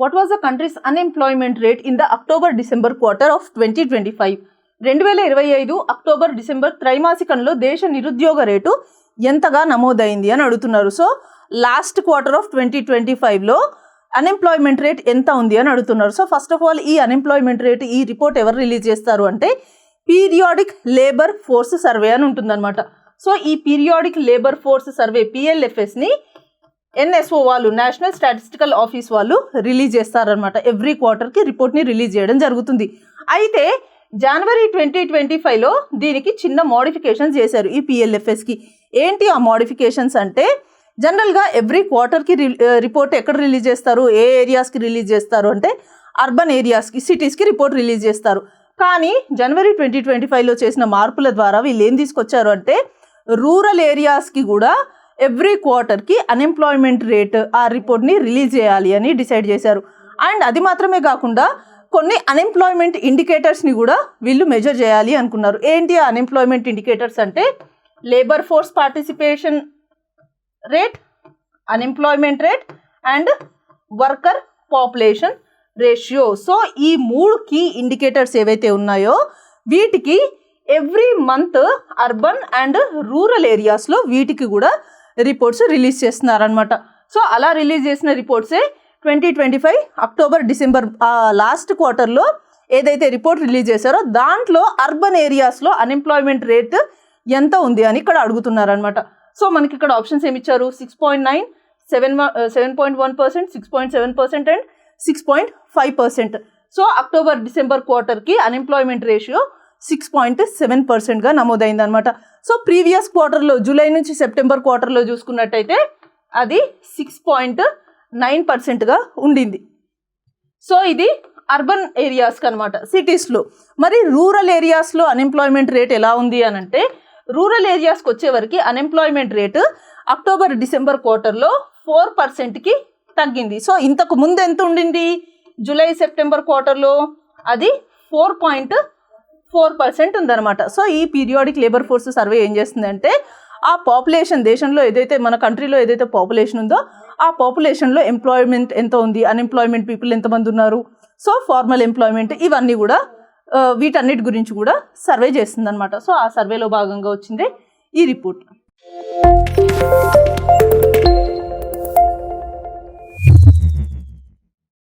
What was the country's unemployment rate in the October December quarter of 2025? 2025 October December త్రైమాసికంలో దేశ నిరుద్యోగ rate ఎంతగా నమోదైంది అని అడుగుతున్నారు. సో లాస్ట్ క్వార్టర్ ఆఫ్ 2025లో అన్ఎంప్లాయ్మెంట్ రేట్ ఎంత ఉంది అని అడుగుతున్నారు. సో ఫస్ట్ ఆఫ్ ఆల్ ఈ అన్ఎంప్లాయ్మెంట్ రేట్ ఈ రిపోర్ట్ ఎవరు రిలీజ్ చేస్తారు అంటే పీరియాడిక్ లేబర్ ఫోర్స్ సర్వే అని ఉంటుందన్నమాట. సో ఈ పీరియాడిక్ లేబర్ ఫోర్స్ సర్వే PLFSని NSO వాళ్ళు, నేషనల్ స్టాటిస్టికల్ ఆఫీస్ వాళ్ళు రిలీజ్ చేస్తారనమాట. ఎవ్రీ క్వార్టర్కి రిపోర్ట్ని రిలీజ్ చేయడం జరుగుతుంది. అయితే జనవరి 2025లో దీనికి చిన్న మోడిఫికేషన్స్ చేశారు ఈ PLFSకి. ఏంటి ఆ మోడిఫికేషన్స్ అంటే జనరల్గా ఎవ్రీ క్వార్టర్కి రిపోర్ట్ ఎక్కడ రిలీజ్ చేస్తారు, ఏ ఏరియాస్కి రిలీజ్ చేస్తారు అంటే అర్బన్ ఏరియాస్కి, సిటీస్కి రిపోర్ట్ రిలీజ్ చేస్తారు. కానీ జనవరి 2025లో చేసిన మార్పుల ద్వారా వీళ్ళు ఏం తీసుకొచ్చారు అంటే రూరల్ ఏరియాస్కి కూడా ఎవ్రీ క్వార్టర్కి అన్ఎంప్లాయ్మెంట్ రేట్ ఆ రిపోర్ట్ని రిలీజ్ చేయాలి అని డిసైడ్ చేశారు. అండ్ అది మాత్రమే కాకుండా కొన్ని అన్ఎంప్లాయ్మెంట్ ఇండికేటర్స్ని కూడా వీళ్ళు మెజర్ చేయాలి అనుకున్నారు. ఏంటి ఆ అన్ఎంప్లాయ్మెంట్ ఇండికేటర్స్ అంటే labour force participation rate, unemployment rate and worker population ratio. So ఈ 3 కీ ఇండికేటర్స్ ఏవైతే ఉన్నాయో వీటికి every month urban and rural ఏరియాస్లో వీటికి కూడా రిపోర్ట్స్ రిలీజ్ చేస్తున్నారనమాట. సో అలా రిలీజ్ చేసిన రిపోర్ట్సే 2025 అక్టోబర్ డిసెంబర్ లాస్ట్ క్వార్టర్లో ఏదైతే రిపోర్ట్ రిలీజ్ చేశారో దాంట్లో అర్బన్ ఏరియాస్లో అన్ఎంప్లాయ్మెంట్ రేట్ ఎంత ఉంది అని ఇక్కడ అడుగుతున్నారనమాట. సో మనకి ఇక్కడ ఆప్షన్స్ ఏమి ఇచ్చారు? 6.9, 7.1%, 6.7% అండ్ 6.5%. సో అక్టోబర్ డిసెంబర్ క్వార్టర్కి అన్ఎంప్లాయ్మెంట్ రేషియో 6.7%గా నమోదైందనమాట. సో ప్రీవియస్ క్వార్టర్లో జూలై నుంచి సెప్టెంబర్ క్వార్టర్లో చూసుకున్నట్టయితే అది 6.9%గా ఉండింది. సో ఇది అర్బన్ ఏరియాస్కి అనమాట, సిటీస్లో. మరి రూరల్ ఏరియాస్లో అన్ఎంప్లాయ్మెంట్ రేట్ ఎలా ఉంది అని అంటే రూరల్ ఏరియాస్కి వచ్చేవరకు అన్ఎంప్లాయ్మెంట్ రేటు అక్టోబర్ డిసెంబర్ క్వార్టర్లో 4%కి తగ్గింది. సో ఇంతకు ముందు ఎంత ఉండింది జూలై సెప్టెంబర్ క్వార్టర్లో? అది 4.4% ఉందన్నమాట. సో ఈ పీరియాడిక్ లేబర్ ఫోర్స్ సర్వే ఏం చేస్తుందంటే ఆ పాపులేషన్, దేశంలో ఏదైతే మన కంట్రీలో ఏదైతే పాపులేషన్ ఉందో ఆ పాపులేషన్లో ఎంప్లాయ్మెంట్ ఎంత ఉంది, అన్ఎంప్లాయ్మెంట్ పీపుల్ ఎంతమంది ఉన్నారు, సో ఫార్మల్ ఎంప్లాయ్మెంట్, ఇవన్నీ కూడా వీటన్నిటి గురించి కూడా సర్వే చేస్తుందన్నమాట. సో ఆ సర్వేలో భాగంగా వచ్చిందే ఈ రిపోర్ట్.